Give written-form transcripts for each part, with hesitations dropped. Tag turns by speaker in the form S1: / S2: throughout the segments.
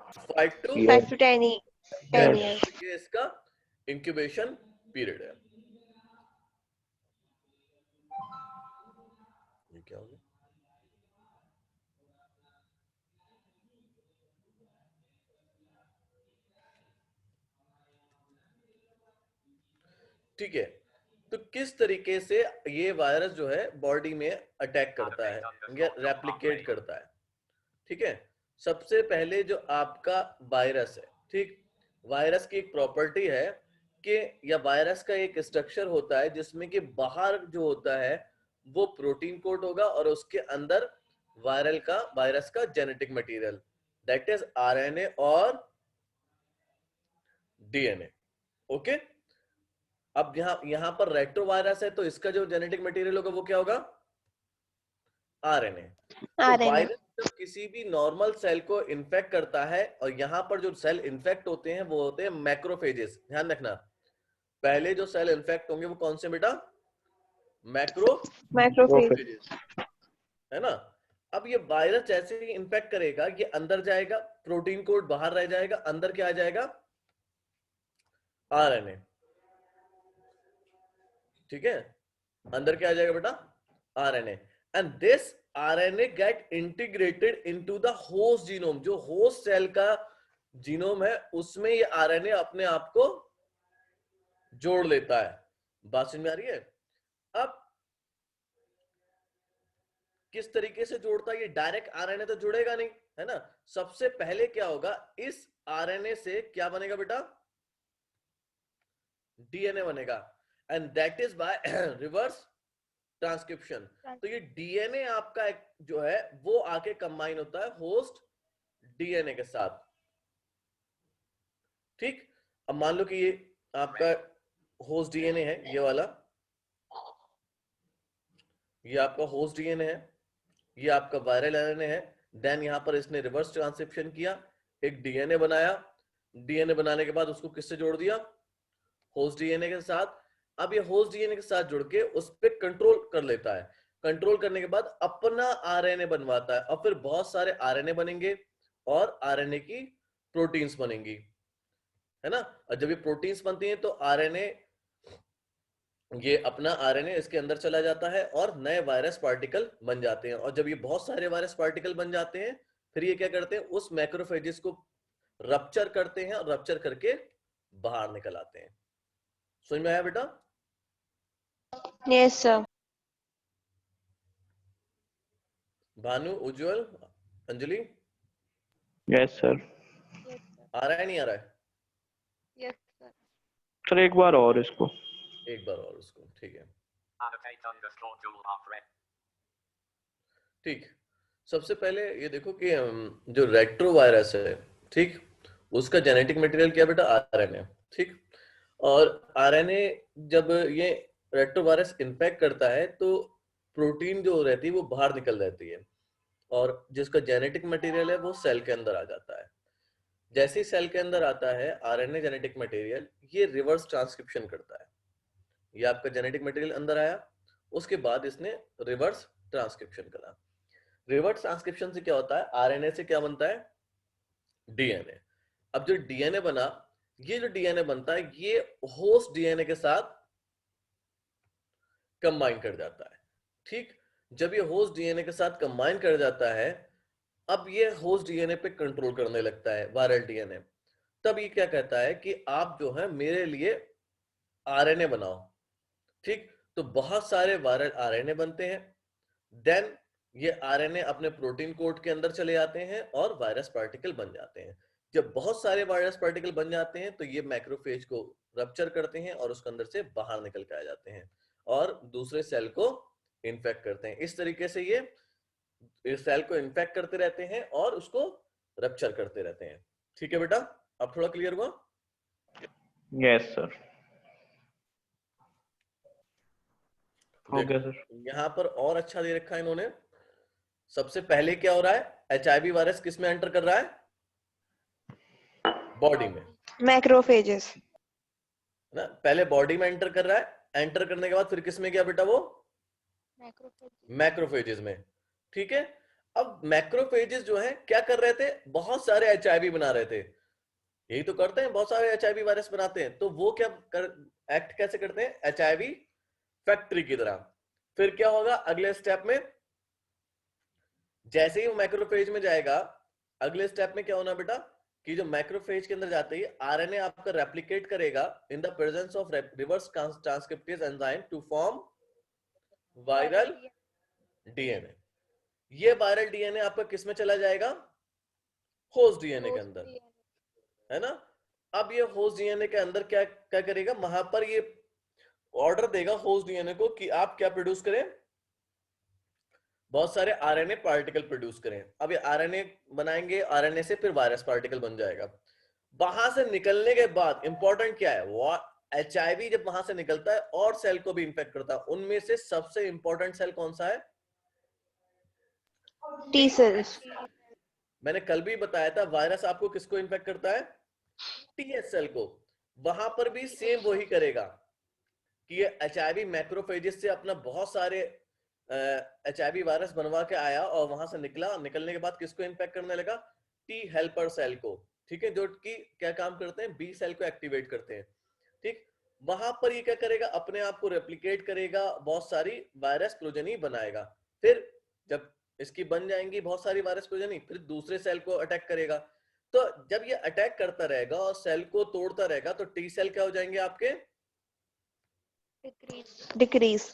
S1: 5 to
S2: 10 years.
S1: ये इसका incubation period है। ये क्या हो गया? ठीक है, तो किस तरीके से ये वायरस जो है बॉडी में अटैक करता है या रेप्लिकेट करता है? ठीक है, सबसे पहले जो आपका वायरस है, ठीक, वायरस की एक प्रॉपर्टी है कि या वायरस का एक स्ट्रक्चर होता है जिसमें कि बाहर जो होता है वो प्रोटीन कोट होगा और उसके अंदर वायरस का genetic material, that is RNA और डीएनए। ओके, अब यहां पर रेट्रोवायरस है तो इसका जो जेनेटिक मटेरियल होगा वो क्या होगा? आरएनए। तो वायरस जब किसी भी नॉर्मल सेल को इन्फेक्ट करता है, और यहां पर जो सेल इन्फेक्ट होते हैं वो होते हैं मैक्रोफेजेस। ध्यान रखना, पहले जो सेल इन्फेक्ट होंगे वो कौन से बेटा? मैक्रोफेजेस, है ना। अब ये वायरस जैसे ही इन्फेक्ट करेगा, ये अंदर जाएगा, प्रोटीन कोड बाहर रह जाएगा, अंदर क्या आ जाएगा? आरएनए। ठीक है, अंदर क्या आ जाएगा बेटा? RNA. And this RNA get integrated into the host genome. जो होस्ट सेल का जीनोम है उसमें ये आरएनए अपने आप को जोड़ लेता है। बात समझ में आ रही है? अब किस तरीके से जोड़ता है? ये डायरेक्ट आरएनए तो जुड़ेगा नहीं, है ना। सबसे पहले क्या होगा, इस आरएनए से क्या बनेगा बेटा? डीएनए बनेगा, and that is by reverse transcription. तो ये डीएनए आपका एक जो है वो आके कंबाइन होता है होस्ट डीएनए के साथ। ठीक, अब मान लो कि ये आपका होस्ट डीएनए है, ये वाला, ये आपका होस्ट डीएनए है, ये आपका वायरल आरएनए है। देन यहां पर इसने रिवर्स ट्रांसक्रिप्शन किया, एक डीएनए बनाया। डीएनए बनाने के बाद उसको किससे जोड़ दिया? होस्ट डीएनए के साथ। अब ये होस्ट डीएनए के साथ जुड़ के उस पर कंट्रोल कर लेता है। कंट्रोल करने के बाद अपना आरएनए बनवाता है, और फिर बहुत सारे आरएनए बनेंगे और आरएनए की प्रोटीन्स बनेंगी, है ना। और जब ये प्रोटीन्स बनती हैं तो आरएनए, ये अपना आरएनए इसके अंदर चला जाता है और नए वायरस पार्टिकल बन जाते हैं। और जब ये बहुत सारे वायरस पार्टिकल बन जाते हैं, फिर ये क्या करते हैं? उस मैक्रोफेजेस को रप्चर करते हैं, और रप्चर करके बाहर निकल आते हैं। समझ में आया बेटा?
S2: Yes, sir.
S1: भानु, उज्जवल, अंजलि,
S3: यस सर।
S1: आ रहा है नहीं आ रहा है?
S2: Yes, sir.
S3: सर एक बार और इसको,
S1: एक बार और उसको, ठीक है। ठीक, सबसे पहले ये देखो कि जो रेट्रोवायरस है, ठीक, उसका जेनेटिक मटेरियल क्या बेटा? आरएनए। ठीक, और आरएनए जब ये रेट्रोवायरस इन्फेक्ट करता है तो प्रोटीन जो रहती है वो बाहर निकल जाती है, और जिसका जेनेटिक मटेरियल है वो सेल के अंदर आ जाता है। जैसे ही सेल के अंदर आता है आरएनए जेनेटिक मटेरियल, ये रिवर्स ट्रांसक्रिप्शन करता है। ये आपका जेनेटिक मटेरियल अंदर आया, उसके बाद इसने रिवर्स ट्रांसक्रिप्शन करा। रिवर्स ट्रांसक्रिप्शन से क्या होता है? आरएनए से क्या बनता है? डीएनए। अब जो डीएनए बना, ये जो डीएनए बनता है ये होस्ट डीएनए के साथ कंबाइन कर जाता है। ठीक, जब ये होस्ट डीएनए के साथ कंबाइन कर जाता है, अब ये होस्ट डीएनए पे कंट्रोल करने लगता है, वायरल डीएनए। तब ये क्या कहता है कि आप जो है मेरे लिए आरएनए बनाओ। ठीक, तो बहुत सारे वायरल आरएनए बनते हैं। देन ये आरएनए अपने प्रोटीन कोड के अंदर चले जाते हैं और वायरस पार्टिकल बन जाते हैं। जब बहुत सारे वायरस पार्टिकल बन जाते हैं तो ये मैक्रोफेज को रप्चर करते हैं और उसके अंदर से बाहर निकल के आ जाते हैं और दूसरे सेल को इन्फेक्ट करते हैं। इस तरीके से ये इस सेल को इन्फेक्ट करते रहते हैं और उसको रप्चर करते रहते हैं। ठीक है बेटा, अब थोड़ा क्लियर हुआ?
S3: Yes sir. हो गया सर।
S1: यहां पर और अच्छा दे रखा है इन्होंने। सबसे पहले क्या हो रहा है? एचआईवी वायरस किस में एंटर कर रहा है? बॉडी में।
S2: Macrophages.
S1: ना, पहले बॉडी में एंटर कर रहा है, एंटर करने के बाद फिर किस में गया बेटा? वो मैक्रोफेजेस में। ठीक है, अब मैक्रोफेजेस जो है क्या कर रहे थे, बहुत सारे एचआईवी बना रहे थे, यही तो करते हैं, बहुत सारे एचआईवी वायरस बनाते हैं। तो वो क्या एक्ट कैसे करते हैं, एचआईवी फैक्ट्री की तरह। फिर क्या होगा अगले स्टेप में, जैसे ही वो मैक्रोफेज में जाएगा, अगले स्टेप में क्या होना बेटा, कि जो मैक्रोफेज के अंदर जाते ही आरएनए आपका रेप्लिकेट करेगा in the presence of reverse transcriptase enzyme to form viral DNA. ये वायरल डीएनए आपका किस में चला जाएगा, होस्ट डीएनए के अंदर, है ना। अब ये होस्ट डीएनए के अंदर क्या क्या करेगा, वहां पर ये ऑर्डर देगा होस्ट डीएनए को कि आप क्या प्रोड्यूस करें, बहुत सारे आरएनए पार्टिकल प्रोड्यूस करें। अब ये आरएनए बनाएंगे, आरएनए से फिर वायरस पार्टिकल बन जाएगा। वहां से निकलने के बाद इंपॉर्टेंट क्या है, वो एचआईवी जब वहां से निकलता है और सेल को भी इंफेक्ट करता है, उनमें से सबसे इंपॉर्टेंट सेल कौन सा है,
S2: T cells.
S1: मैंने कल भी बताया था, वायरस आपको किसको इन्फेक्ट करता है, टीएच सेल को। वहां पर भी सेम वही करेगा कि ये एचआईवी मैक्रोफेजेस से अपना बहुत सारे एचआईवी वायरस बनवा के आया और वहां से निकला, निकलने के बाद किसको इन्फेक्ट करने लगा, टी हेल्पर सेल को, ठीक है, जो कि क्या काम करते हैं, बी सेल को एक्टिवेट करते हैं, ठीक। वहां पर ये क्या करेगा, अपने आप को रेप्लिकेट करेगा, बहुत सारी वायरस प्रोजेनी बनाएगा। फिर जब इसकी बन जाएंगी बहुत सारी वायरस प्रोजेनी, फिर दूसरे सेल को अटैक करेगा। तो जब ये अटैक करता रहेगा और सेल को तोड़ता रहेगा, तो टी सेल क्या हो जाएंगे आपके,
S2: Decrease.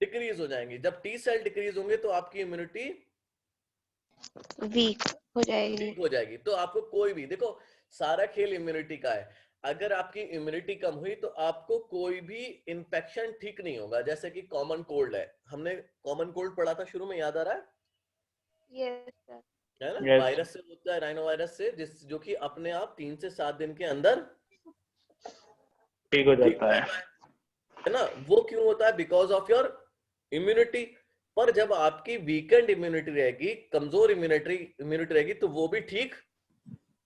S1: डिक्रीज हो जाएंगे। जब टी सेल डिक्रीज होंगे तो आपकी इम्यूनिटी
S2: Weak हो जाएगी.
S1: वीक हो जाएगी। तो आपको कोई भी, देखो सारा खेल इम्यूनिटी का है, अगर आपकी इम्यूनिटी कम हुई तो आपको कोई भी इंफेक्शन ठीक नहीं होगा। जैसे कि कॉमन कोल्ड है, हमने कॉमन कोल्ड पढ़ा था शुरू में, याद आ रहा है
S2: Yes, sir.
S1: है ना,
S3: Yes.
S1: वायरस से होता है, राइनो वायरस से, जो कि अपने आप 3 से 7 दिन के अंदर
S3: ठीक हो
S1: ठीक
S3: जाता है।
S1: है ना। वो क्यों होता है, बिकॉज ऑफ योर इम्यूनिटी। पर जब आपकी वीकेंड इम्यूनिटी रहेगी, कमजोर इम्यूनिटी रहेगी, तो वो भी ठीक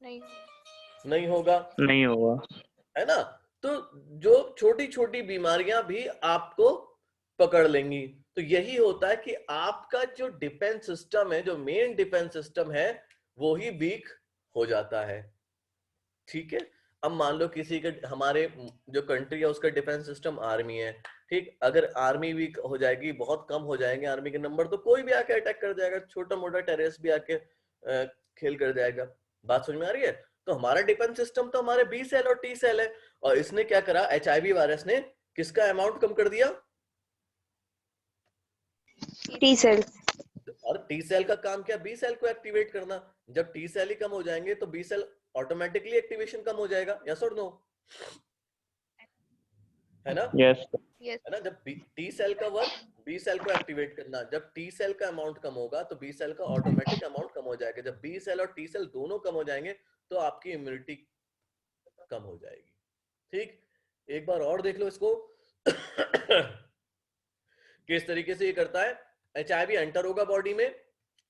S2: नहीं.
S1: नहीं होगा,
S3: नहीं होगा।
S1: है ना। तो जो छोटी छोटी बीमारियां भी आपको पकड़ लेंगी। तो यही होता है कि आपका जो डिफेंस सिस्टम है, जो मेन डिफेंस सिस्टम है, वो ही वीक हो जाता है, ठीक है। अब मान लो किसी के, हमारे जो कंट्री है उसका डिफेंस सिस्टम आर्मी है, ठीक, अगर आर्मी वीक हो जाएगी, बहुत कम हो जाएंगे आर्मी के नंबर, तो कोई भी आके अटैक कर जाएगा, छोटा मोटा टेररिस्ट भी आके खेल कर जाएगा। बात समझ में आ रही है। तो हमारा डिफेंस सिस्टम तो हमारे बी सेल और टी सेल है, और इसने क्या करा, एचआईवी वायरस ने किसका अमाउंट कम कर दिया,
S2: T cells.
S1: और टी सेल का काम क्या, बी सेल को एक्टिवेट करना। जब टी सेल ही कम हो जाएंगे तो बी सेल ऑटोमेटिकली एक्टिवेशन कम हो जाएगा, यस और नो, है ना।
S3: Yes.
S2: Yes.
S1: है ना, जब टी सेल का वर्क बी सेल को एक्टिवेट करना, जब टी सेल का अमाउंट कम होगा तो बी सेल का ऑटोमेटिक अमाउंट कम हो जाएगा। जब बी सेल और टी सेल दोनों कम हो जाएंगे तो आपकी इम्यूनिटी कम हो जाएगी, ठीक। एक बार और देख लो इसको किस तरीके से ये करता है। एचआईवी एंटर होगा बॉडी में,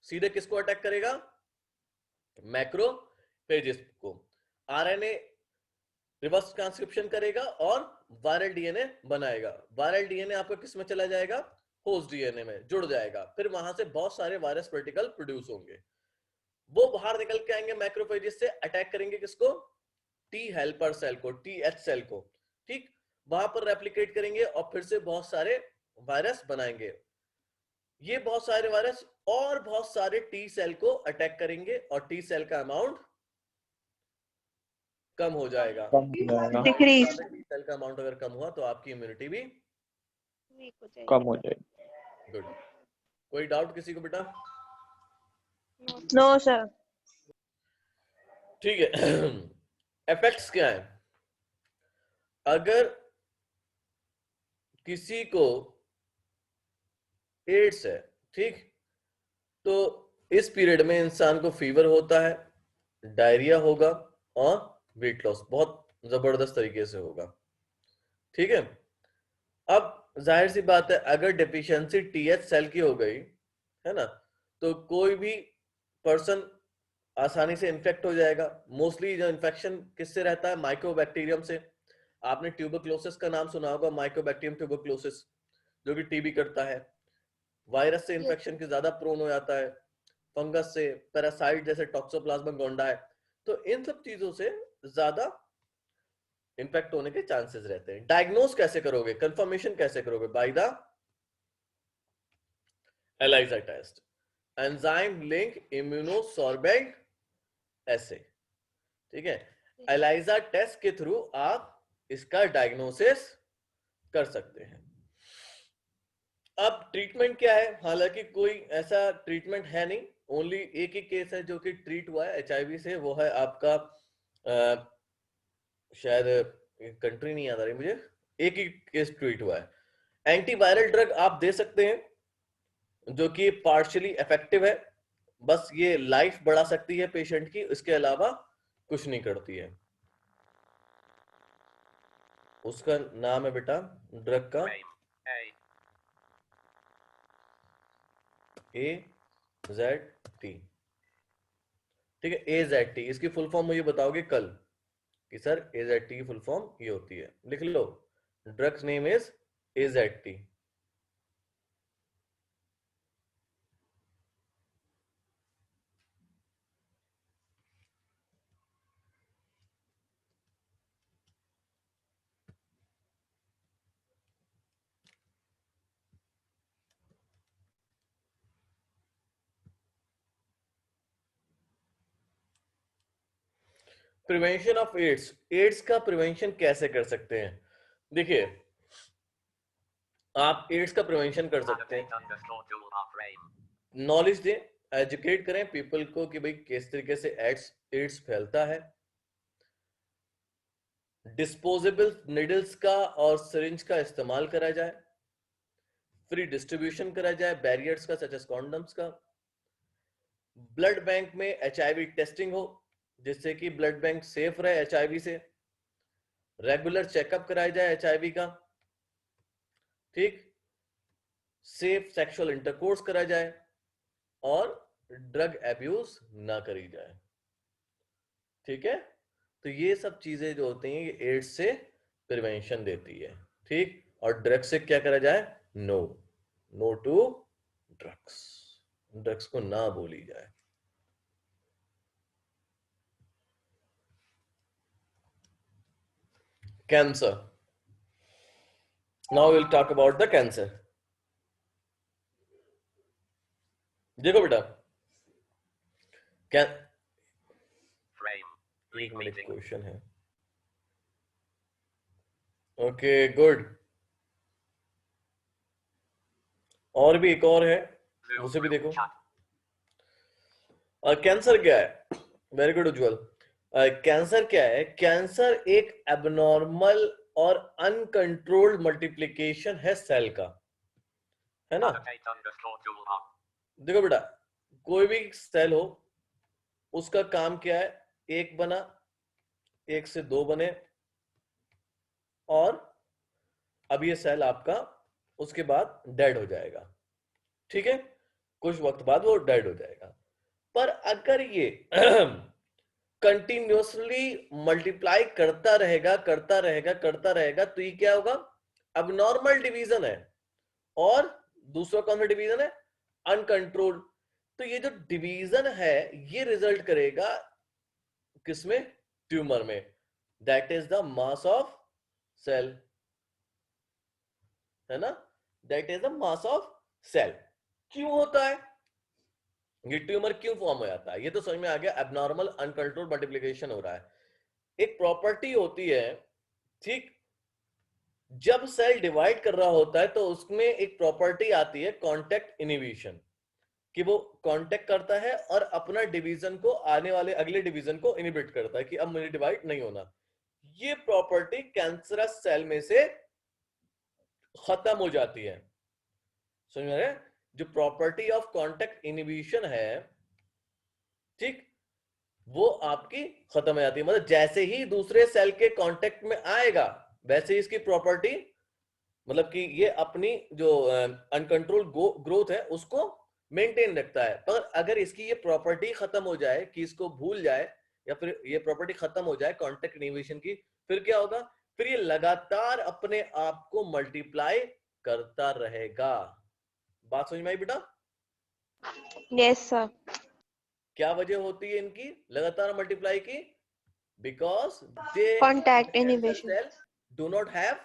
S1: सीधे किसको अटैक करेगा, मैक्रोफेजेस को। आरएनए रिवर्स ट्रांसक्रिप्शन करेगा और वायरल डीएनए बनाएगा। वायरल डीएनए आपका किस में चला जाएगा, होस्ट डीएनए में जुड़ जाएगा। फिर वहां से बहुत सारे वायरस पार्टिकल प्रोड्यूस होंगे, वो बाहर निकल के आएंगे मैक्रोफेजेस से, अटैक करेंगे किसको, टी हेल्पर सेल को, टी एच सेल को, ठीक। वहां पर रेप्लिकेट करेंगे और फिर से बहुत सारे वायरस बनाएंगे। ये बहुत सारे वायरस और बहुत सारे टी सेल को अटैक करेंगे और टी सेल का अमाउंट कम हो जाएगा।
S3: कम हो जाएगा।
S2: Decrease.
S1: टी सेल का अमाउंट अगर कम हुआ तो आपकी इम्यूनिटी भी
S2: Weak हो जाएगी.
S3: कम हो जाएगी।
S1: गुड। कोई डाउट किसी को बेटा,
S2: No, sir.
S1: ठीक है। इफेक्ट्स क्या है, अगर किसी को एड्स है, ठीक, तो इस पीरियड में इंसान को फीवर होता है, डायरिया होगा और वेट लॉस बहुत जबरदस्त तरीके से होगा, ठीक है। अब जाहिर सी बात है, अगर डेफिशिएंसी टीएच सेल की हो गई है ना, तो कोई भी पर्सन आसानी से इन्फेक्ट हो जाएगा। मोस्टली जो इन्फेक्शन किससे रहता है, माइक्रोबैक्टीरियम से। आपने ट्यूबरक्लोसिस का नाम सुना होगा, माइक्रोबैक्टीरियम ट्यूबरक्लोसिस, जो कि टीबी करता है। वायरस से इन्फेक्शन के ज्यादा प्रोन हो जाता है, फंगस से, पैरासाइट जैसे टॉक्सोप्लाज्मा गोंडाई, तो इन सब चीजों से ज्यादा इन्फेक्ट होने के चांसेस रहते हैं। डायग्नोज कैसे करोगे, कंफर्मेशन कैसे करोगे? By the ELISA test, enzyme link immunosorbent ऐसे, ठीक है। ELISA टेस्ट के थ्रू आप इसका डायग्नोसिस कर सकते हैं। अब ट्रीटमेंट क्या है? हालांकि कोई ऐसा ट्रीटमेंट है नहीं, ओनली एक ही केस है जो कि ट्रीट हुआ है HIV से, वो है आपका शायद कंट्री नहीं याद आ रही मुझे, एक ही केस ट्रीट हुआ है। एंटीवायरल ड्रग आप दे सकते हैं जो कि पार्शियली इफेक्टिव है, बस ये लाइफ बढ़ा सकती है पेशेंट की, इसके अलावा कुछ नहीं करती है। उसका नाम है बेटा ड्रग का AZT, ठीक है। AZT, इसकी फुल फॉर्म मुझे बताओगे कल कि सर AZT की फुल फॉर्म ये होती है, लिख लो, drugs name is AZT। Prevention of AIDS, AIDS का प्रिवेंशन कैसे कर सकते हैं? देखिए, आप एड्स का प्रिवेंशन कर सकते हैं, नॉलेज दें, एजुकेट करें पीपल को कि भाई किस तरीके से एड्स फैलता है। डिस्पोजेबल निडल्स का और सिरिंज का इस्तेमाल करा जाए, फ्री डिस्ट्रीब्यूशन करा जाए बैरियर्स का सच एज कॉन्डम्स का। ब्लड बैंक में HIV टेस्टिंग हो जिससे कि ब्लड बैंक सेफ रहे HIV से। रेगुलर चेकअप कराया जाए HIV का, ठीक। सेफ सेक्सुअल इंटरकोर्स करा जाए और ड्रग एब्यूज ना करी जाए, ठीक है। तो ये सब चीजें जो होती हैं ये एड्स से प्रिवेंशन देती है, ठीक। और ड्रग से क्या करा जाए? No, no to drugs, drugs को ना बोली जाए। Cancer, now will talk about the cancer. देखो बेटा, क्या एक मिनट क्वेश्चन है, ओके गुड। और भी एक और है, उसे भी देखो। कैंसर क्या है? वेरी गुड उज्जवल। कैंसर क्या है? कैंसर एक एबनॉर्मल और अनकंट्रोल्ड मल्टीप्लिकेशन है सेल का, है ना। देखो बेटा, कोई भी सेल हो उसका काम क्या है? एक बना, एक से दो बने, और अब ये सेल आपका उसके बाद डेड हो जाएगा, ठीक है। कुछ वक्त बाद वो डेड हो जाएगा। पर अगर ये कंटिन्यूसली मल्टीप्लाई करता रहेगा करता रहेगा करता रहेगा, तो ये क्या होगा? अब नॉर्मल डिवीजन है, और दूसरा कौन सा डिवीजन है? अनकंट्रोल्ड। तो ये जो डिवीजन है ये रिजल्ट करेगा किसमें? ट्यूमर में। That is the mass of cell, है ना। That is the mass of cell. क्यों होता है ये? ट्यूमर क्यों फॉर्म हो जाता है? ये तो समझ में आ गया, एबनॉर्मल अनकंट्रोल्ड मल्टीप्लिकेशन हो रहा है। एक प्रॉपर्टी होती है, ठीक। जब सेल डिवाइड कर रहा होता है तो उसमें एक प्रॉपर्टी आती है कांटेक्ट इनहिबिशन, कि वो कांटेक्ट करता है और अपना डिवीजन को, आने वाले अगले डिवीजन को इनहिबिट करता है कि अब मुझे डिवाइड नहीं होना। ये प्रॉपर्टी कैंसरस सेल में से खत्म हो जाती है, समझ में आ रहा है? जो प्रॉपर्टी ऑफ कांटेक्ट इनहिबिशन है, ठीक, वो आपकी खत्म हो जाती है। मतलब जैसे ही दूसरे सेल के कांटेक्ट में आएगा वैसे ही इसकी प्रॉपर्टी, मतलब कि ये अपनी जो अनकंट्रोल ग्रोथ है उसको मेंटेन रखता है। पर अगर इसकी ये प्रॉपर्टी खत्म हो जाए कि इसको भूल जाए, या फिर ये प्रॉपर्टी खत्म हो जाए कांटेक्ट इनहिबिशन की, फिर क्या होगा? फिर ये लगातार अपने आप को मल्टीप्लाई करता रहेगा। बात समझ में आई बेटा?
S2: Yes, sir.
S1: क्या वजह होती है इनकी लगातार मल्टीप्लाई की? Because they
S2: Contact inhibition.
S1: Cell do not have,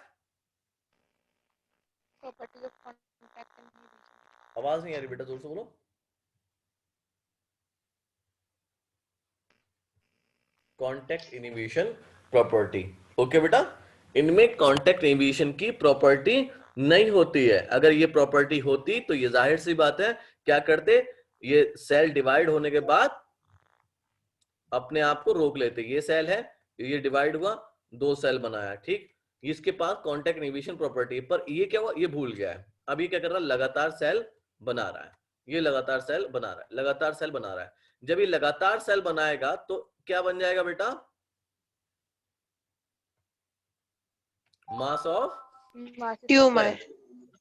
S2: Property of contact inhibition.
S1: आवाज नहीं आ रही बेटा, जोर से बोलो। Contact inhibition property. ओके बेटा, इनमें कॉन्टैक्ट इनहिबिशन की प्रॉपर्टी नहीं होती है। अगर ये प्रॉपर्टी होती तो ये जाहिर सी बात है क्या करते, ये सेल डिवाइड होने के बाद अपने आप को रोक लेते। ये सेल है, ये डिवाइड हुआ, 2 सेल बनाया, ठीक, इसके पास कॉन्टैक्ट इनहिबिशन प्रॉपर्टी। पर ये क्या हुआ, ये भूल गया है। अब ये क्या कर रहा है, लगातार सेल बना रहा है। ये लगातार सेल बना रहा है, लगातार सेल बना रहा है। जब ये लगातार सेल बनाएगा तो क्या बन जाएगा बेटा, मास ऑफ
S2: Tumor.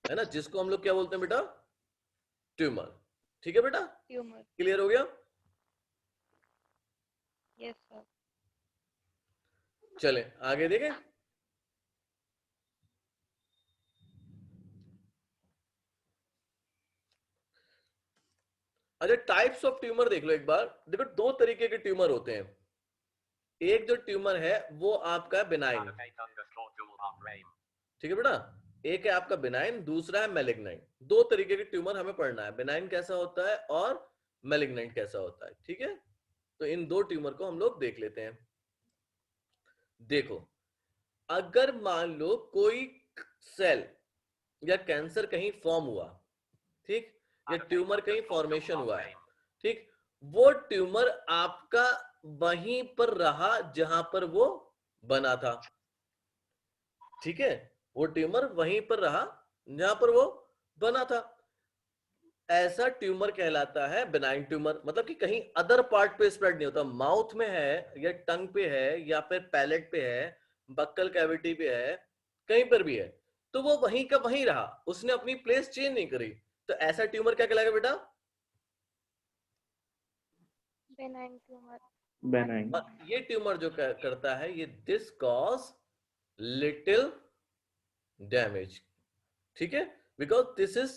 S1: है ना, जिसको हम लोग क्या बोलते हैं बेटा, ट्यूमर। ठीक है बेटा,
S2: Tumor.
S1: क्लियर हो गया?
S2: Yes, sir.
S1: चले आगे देखें। अच्छा, टाइप्स ऑफ ट्यूमर देख लो एक बार। देखो 2 तरीके के ट्यूमर होते हैं। एक जो ट्यूमर है वो आपका बिनाइन, ठीक है बेटा, एक है आपका बिनाइन, दूसरा है मैलिग्नाइंट। 2 तरीके के ट्यूमर हमें पढ़ना है, बिनाइन कैसा होता है और मैलिग्नाइंट कैसा होता है। ठीक है, तो इन 2 ट्यूमर को हम लोग देख लेते हैं। देखो, अगर मान लो कोई सेल या कैंसर कहीं फॉर्म हुआ, ठीक, या ट्यूमर कहीं फॉर्मेशन हुआ है, ठीक, वो ट्यूमर आपका वहीं पर रहा जहां पर वो बना था। ठीक है, वो ट्यूमर वहीं पर रहा जहां पर वो बना था। ऐसा ट्यूमर कहलाता है बिनाइन ट्यूमर। मतलब कि कहीं अदर पार्ट पे स्प्रेड नहीं होता, माउथ में है या टंग पे है या फिर पैलेट पे है, बक्कल कैविटी पे है, कहीं पर भी है, तो वो वहीं का वहीं रहा, उसने अपनी प्लेस चेंज नहीं करी। तो ऐसा ट्यूमर क्या कहलाएगा बेटा?
S2: Benign tumor.
S3: benign,
S1: ये ट्यूमर जो करता है, ये दिस कॉज लिटिल डैमेज। ठीक है, because this is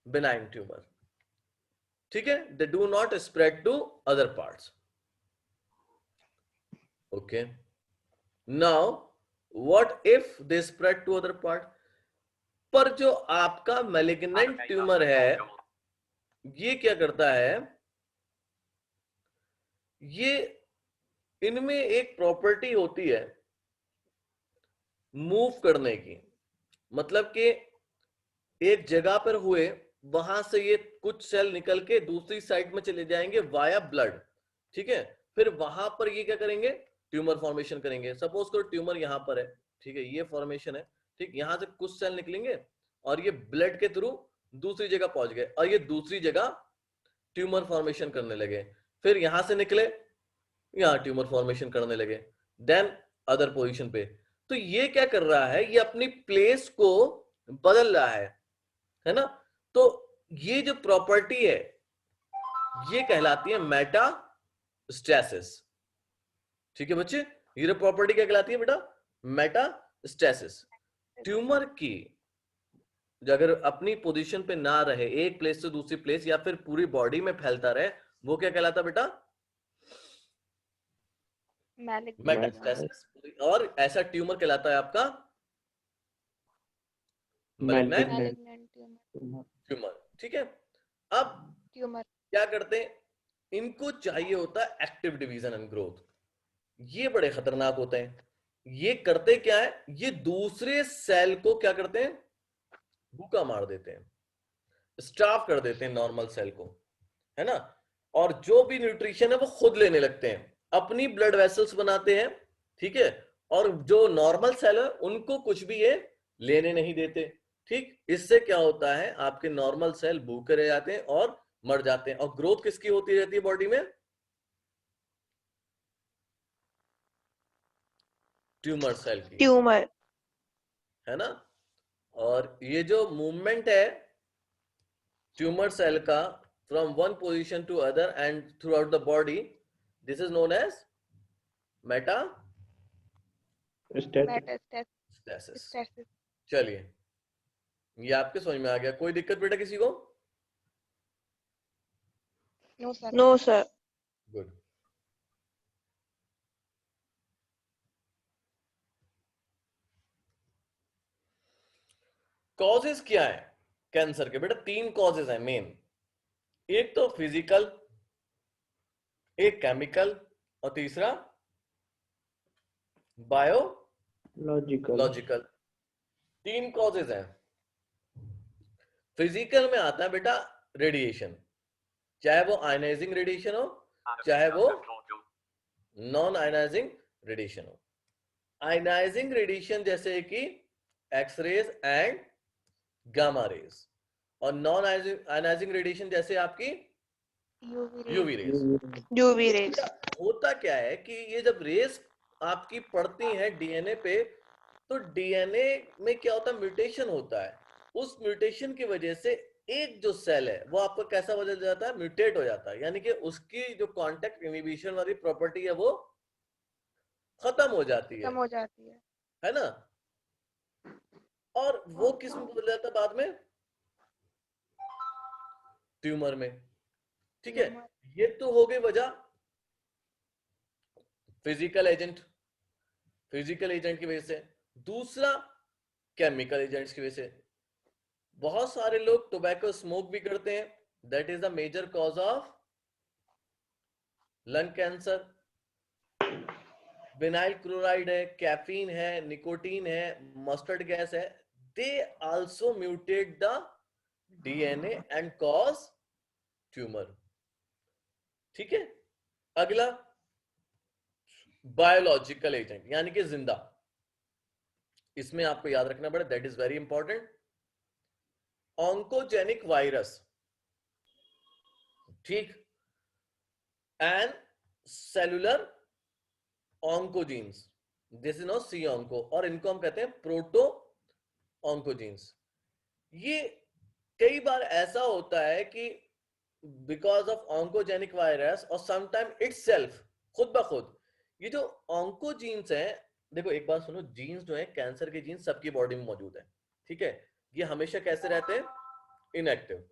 S1: benign tumour. ठीक है, they do not spread to other parts. Okay, now what if they spread to other part? पर जो आपका मैलिग्नेंट ट्यूमर है, ये क्या करता है, ये इनमें एक प्रॉपर्टी होती है मूव करने की। मतलब कि एक जगह पर हुए, वहां से ये कुछ सेल निकल के दूसरी साइड में चले जाएंगे वाया ब्लड। ठीक है, फिर वहां पर ये क्या करेंगे, ट्यूमर फॉर्मेशन करेंगे। सपोज करो ट्यूमर यहां पर है, ठीक है, ये फॉर्मेशन है, ठीक, यहां से कुछ सेल निकलेंगे और ये ब्लड के थ्रू दूसरी जगह पहुंच गए और ये दूसरी जगह ट्यूमर फॉर्मेशन करने लगे। फिर यहां से निकले, यहां ट्यूमर फॉर्मेशन करने लगे, देन अदर पोजीशन पे। तो ये क्या कर रहा है, ये अपनी प्लेस को बदल रहा है ना। तो ये जो प्रॉपर्टी है ये कहलाती है मेटास्टेसिस। ठीक है बच्चे, ये जो प्रॉपर्टी क्या कहलाती है बेटा, मेटास्टेसिस। ट्यूमर की अगर अपनी पोजीशन पे ना रहे, एक प्लेस से दूसरी प्लेस या फिर पूरी बॉडी में फैलता रहे, वो क्या कहलाता बेटा,
S2: Malignant.
S1: मेटास्टेसिस। और ऐसा ट्यूमर कहलाता है आपका malignant
S2: Malignant tumor.
S3: tumor,
S1: tumour. ठीक है, अब
S2: Tumor.
S1: क्या करते हैं, इनको चाहिए होता है एक्टिव डिवीजन एंड ग्रोथ। ये बड़े खतरनाक होते हैं। ये करते क्या है, ये दूसरे सेल को क्या करते हैं, भूखा मार देते हैं, स्टार्व कर देते हैं नॉर्मल सेल को, है ना। और जो भी न्यूट्रिशन है वो खुद लेने लगते हैं, अपनी ब्लड वेसल्स बनाते हैं। ठीक है, और जो नॉर्मल सेल है उनको कुछ भी ये लेने नहीं देते। ठीक, इससे क्या होता है, आपके नॉर्मल सेल भूखे रह जाते हैं और मर जाते हैं। और ग्रोथ किसकी होती रहती है बॉडी में, ट्यूमर सेल की,
S2: Tumor.
S1: है ना। और ये जो मूवमेंट है ट्यूमर सेल का from one position to other and throughout the body, this is known as
S3: static,
S2: Metastasis.
S1: Metastasis. चलिए, ये आपके समझ में आ गया, कोई दिक्कत बेटा किसी को?
S2: No, sir.
S4: No, sir.
S1: Good. Causes क्या है कैंसर के? बेटा 3 कॉजेस हैं मेन, एक तो फिजिकल, एक केमिकल और तीसरा
S3: लॉजिकल।
S1: लॉजिकल। 3 कॉजेस हैं। फिजिकल में आता है बेटा रेडिएशन, चाहे वो आयनाइजिंग रेडिएशन हो चाहे वो नॉन आयनाइजिंग रेडिएशन हो। आयनाइजिंग रेडिएशन जैसे कि एक्सरेज एंड गामा रेज, और नॉन आयनाइजिंग रेडिएशन जैसे आपकी
S2: UV rays.
S1: UV rays.
S4: UV rays.
S1: होता क्या है कि ये जब रेस आपकी पड़ती हैं डीएनए पे, तो डीएनए में क्या होता है, म्यूटेशन होता है। उस म्यूटेशन की वजह से एक जो सेल है वो आपका कैसा बदल जाता है, म्यूटेट हो जाता है, यानी कि उसकी जो कांटेक्ट इनहिबिशन वाली प्रॉपर्टी है वो खत्म हो जाती
S2: कम हो जाती
S1: है ना। और वो किस में बदल जाता है बाद में, ट्यूमर में। ठीक है,
S2: Tumor.
S1: ये तो हो गई वजह फिजिकल एजेंट, फिजिकल एजेंट की वजह से। दूसरा केमिकल एजेंट्स की वजह से। बहुत सारे लोग टोबैको स्मोक भी करते हैं, that is the major cause of lung cancer. Vinyl chloride है, कैफीन है, निकोटीन है, मस्टर्ड गैस है, they also mutate the DNA and cause tumour. ठीक है, अगला बायोलॉजिकल एजेंट यानी कि जिंदा। इसमें आपको याद रखना पड़े, that is very important. Oncogenic virus, ठीक, and cellular oncogenes, this is not C onco, और इनको हम कहते हैं प्रोटो ऑन्कोजीन्स। ये कई बार ऐसा होता है कि बिकॉज ऑफ ऑन्कोजेनिक वायरस और समटाइम इटसेल्फ, खुद ब खुद ये जो ऑन्कोजीन्स हैं, देखो एक बात सुनो, जीन्स जो है कैंसर के जीन्स सबकी बॉडी में मौजूद है, ठीक है, ये हमेशा कैसे रहते हैं, इनएक्टिव।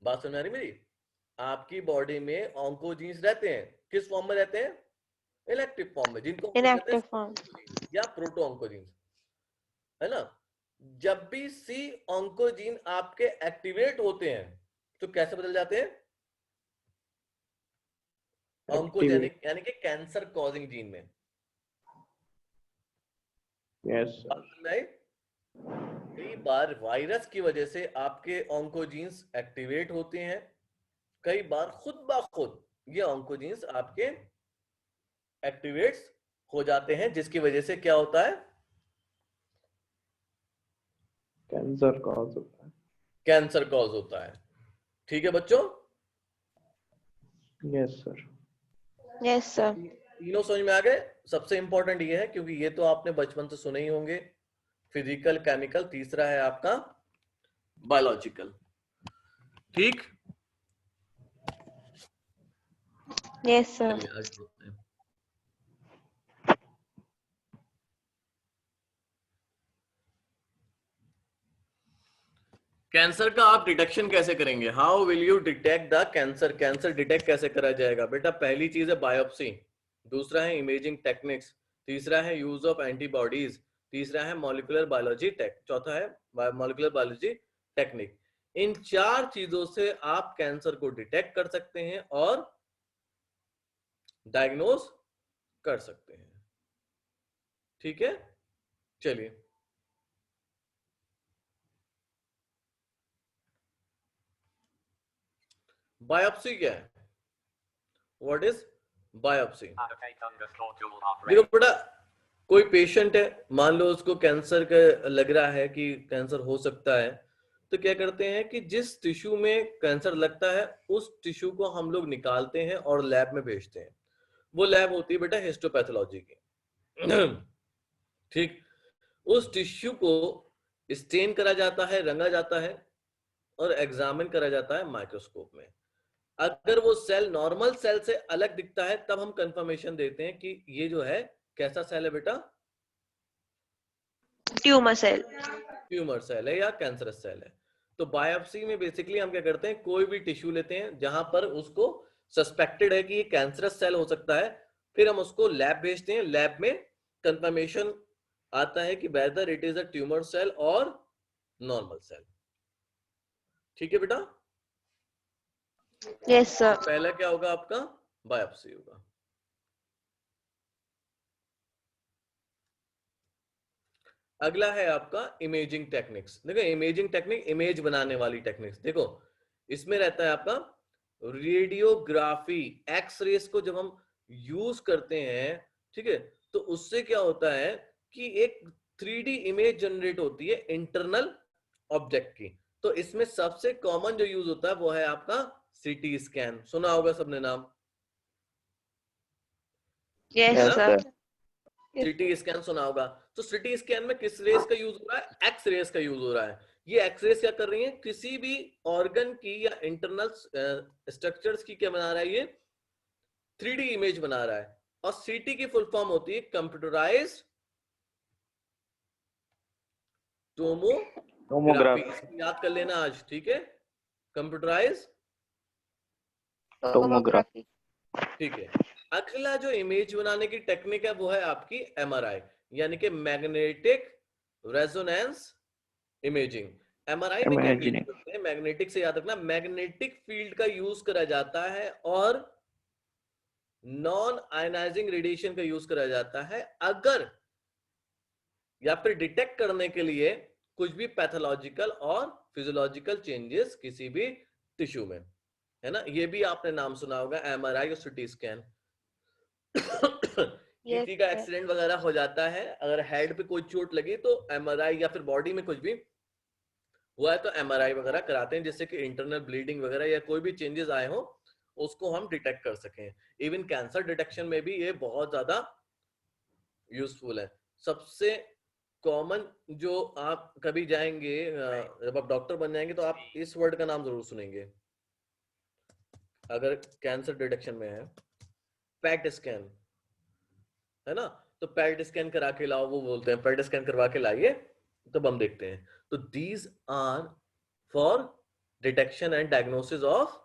S1: बात सुन रही मेरी? आपकी बॉडी में ऑन्कोजीन्स रहते हैं, किस फॉर्म में रहते हैं, इनएक्टिव फॉर्म में, जिनको हम कहते हैं
S4: Inactive form.
S1: या प्रोटो ऑन्कोजीन्स, है ना। जब भी सी ऑन्कोजीन आपके एक्टिवेट होते हैं तो कैसे बदल जाते हैं, ऑन्कोजेनिक यानी कि कैंसर कॉजिंग जीन में।
S3: Yes sir.
S1: कई बार वायरस की वजह से आपके ऑन्कोजीन्स एक्टिवेट होते हैं, कई बार खुद ब खुद ये ऑन्कोजीन्स आपके एक्टिवेट्स हो जाते हैं, जिसकी वजह से क्या होता है,
S3: कैंसर कॉज होता है।
S1: कैंसर कॉज होता है। ठीक है बच्चों,
S3: यस सर।
S4: Yes, sir.
S1: तीनों समझ में आ गए। सबसे इंपॉर्टेंट ये है, क्योंकि ये तो आपने बचपन से सुने ही होंगे, फिजिकल, केमिकल, तीसरा है आपका बायोलॉजिकल। ठीक,
S4: Yes, sir.
S1: चलिए आगे बढ़ते हैं। कैंसर का आप डिटेक्शन कैसे करेंगे, how will you detect the cancer? Cancer detect कैसे करा जाएगा बेटा? पहली चीज है बायोप्सी, दूसरा है इमेजिंग टेक्निक्स, तीसरा है यूज ऑफ एंटीबॉडीज, तीसरा है मॉलिक्यूलर बायोलॉजी टेक, चौथा है मॉलिक्यूलर बायोलॉजी टेक्निक। इन 4 चीजों से आप कैंसर को डिटेक्ट कर सकते हैं और डायग्नोज कर सकते हैं। ठीक है, चलिए बायोप्सी क्या है, व्हाट इज बायोप्सी? देखो बेटा, कोई पेशेंट है, मान लो उसको कैंसर का लग रहा है कि कैंसर हो सकता है, तो क्या करते हैं कि जिस टिश्यू में कैंसर लगता है उस टिश्यू को हम लोग निकालते हैं और लैब में भेजते हैं। वो लैब होती है बेटा हिस्टोपैथोलॉजी की। ठीक, उस टिश्यू को स्टेन करा जाता है, रंगा जाता है और एग्जामिन करा जाता है माइक्रोस्कोप में। अगर वो सेल नॉर्मल सेल से अलग दिखता है तब हम कंफर्मेशन देते हैं कि ये जो है कैसा सेल है बेटा,
S4: Tumor cell.
S1: ट्यूमर सेल है या कैंसरस सेल है। तो बायोप्सी में बेसिकली हम क्या करते हैं, कोई भी टिश्यू लेते हैं जहां पर उसको सस्पेक्टेड है कि ये कैंसरस सेल हो सकता है, फिर हम उसको लैब भेजते हैं, लैब में कंफर्मेशन आता है कि whether it is a tumour cell और नॉर्मल सेल। ठीक है बेटा?
S4: Yes, sir.
S1: पहला क्या होगा आपका, बायोप्सी होगा। अगला है आपका इमेजिंग टेक्निक्स। देखो इमेजिंग टेक्निक, इमेज बनाने वाली टेक्निक्स। देखो इसमें रहता है आपका रेडियोग्राफी, एक्स रेस को जब हम यूज करते हैं, ठीक है, तो उससे क्या होता है कि एक 3D इमेज जनरेट होती है इंटरनल ऑब्जेक्ट की। तो इसमें सबसे कॉमन जो यूज होता है वो है आपका सीटी स्कैन। सुना होगा सबने नाम,
S4: Yes,
S1: है ना?
S4: sir.
S1: सीटी स्कैन सुना होगा। तो सीटी स्कैन में किस रेस का यूज हो रहा है, एक्स रेस का यूज हो रहा है। ये एक्स रेस क्या कर रही है, किसी भी ऑर्गन की या इंटरनल स्ट्रक्चर्स की क्या बना रहा है, ये 3D इमेज बना रहा है। और सीटी की फुल फॉर्म होती है कंप्यूटराइज्ड टोमोग्राफी। इसको याद कर लेना आज, ठीक है, कंप्यूटराइज्ड
S4: Tomography.
S1: ठीक है। अगला जो इमेज बनाने की टेक्निक है वो है आपकी एमआरआई, यानी कि मैग्नेटिक रेजोनेंस इमेजिंग। एमआरआई में क्या यूज
S3: Imagining.
S1: करते हैं, मैग्नेटिक से याद रखना, मैग्नेटिक फील्ड का यूज करा जाता है और नॉन आयनाइजिंग रेडिएशन का यूज करा जाता है अगर, या फिर डिटेक्ट करने के लिए कुछ भी पैथोलॉजिकल और फिजियोलॉजिकल चेंजेस किसी भी टिश्यू में, है ना। ये भी आपने नाम सुना होगा, एमआरआई और सीटी स्कैन।
S4: Yes,
S1: किसी का
S4: sir.
S1: एक्सीडेंट वगैरह हो जाता है, अगर हेड पे कोई चोट लगी तो एमआरआई, या फिर बॉडी में कुछ भी हुआ है तो एमआरआई वगैरह कराते हैं, जिससे कि इंटरनल ब्लीडिंग वगैरह या कोई भी चेंजेस आए हो उसको हम डिटेक्ट कर सकें। इवन कैंसर डिटेक्शन में भी ये बहुत ज्यादा यूजफुल है। सबसे कॉमन जो आप कभी जाएंगे, जब आप डॉक्टर बन जाएंगे तो आप इस वर्ड का नाम जरूर सुनेंगे अगर कैंसर डिटेक्शन में है, पैट स्कैन, है ना। तो पैट स्कैन करा के लाओ, वो बोलते हैं पैट स्कैन करवा के लाइए तब हम देखते हैं। तो these are for detection and diagnosis of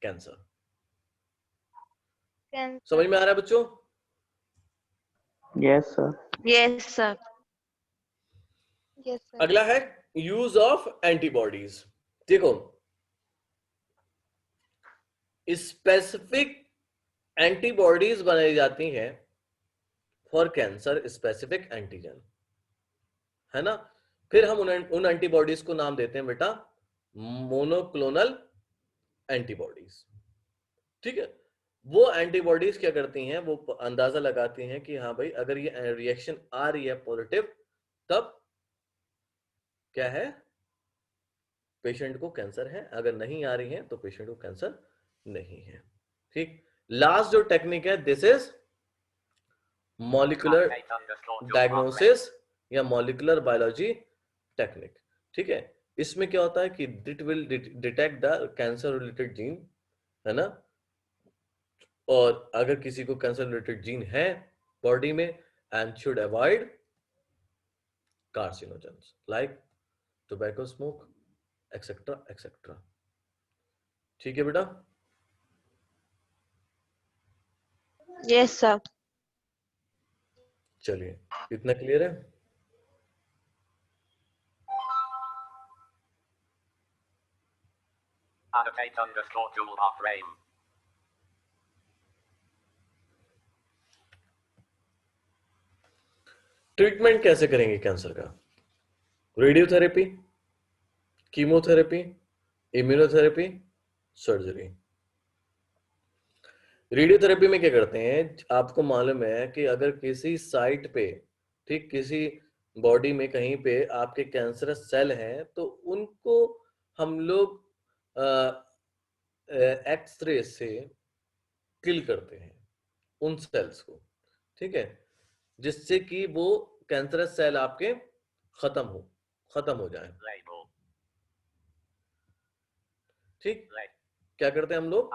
S1: cancer. समझ में आ रहा है बच्चों?
S3: Yes, sir.
S4: Yes, sir.
S2: Yes, sir.
S1: अगला है यूज ऑफ एंटीबॉडीज। देखो स्पेसिफिक एंटीबॉडीज बनाई जाती हैं फॉर कैंसर स्पेसिफिक एंटीजन, है ना। फिर हम उन एंटीबॉडीज को नाम देते हैं बेटा मोनोक्लोनल एंटीबॉडीज, ठीक है। वो एंटीबॉडीज क्या करती हैं, वो अंदाजा लगाती हैं कि हाँ भाई अगर ये रिएक्शन आ रही है पॉजिटिव, तब क्या है, पेशेंट को कैंसर है, अगर नहीं आ रही है तो पेशेंट को कैंसर नहीं है। ठीक। लास्ट जो टेक्निक है, दिस इज मॉलिक्यूलर डायग्नोसिस या मॉलिक्यूलर बायोलॉजी टेक्निक, ठीक है। इसमें क्या होता है कि it will detect the cancer related gene, है ना। और अगर किसी को कैंसर रिलेटेड जीन है बॉडी में, and should avoid carcinogens like tobacco smoke etcetera etcetera. ठीक है बेटा?
S4: Yes, sir.
S1: चलिए, इतना क्लियर है? ट्रीटमेंट कैसे करेंगे कैंसर का? Radiotherapy, chemotherapy, immunotherapy, surgery. Radiotherapy में क्या करते हैं, आपको मालूम है कि अगर किसी साइट पे, ठीक, किसी बॉडी में कहीं पे आपके कैंसरस सेल हैं तो उनको हम लोग एक्सरे से किल करते हैं उन सेल्स को, ठीक है, जिससे कि वो कैंसरस सेल आपके खत्म हो जाए। ठीक। क्या करते हैं हम लोग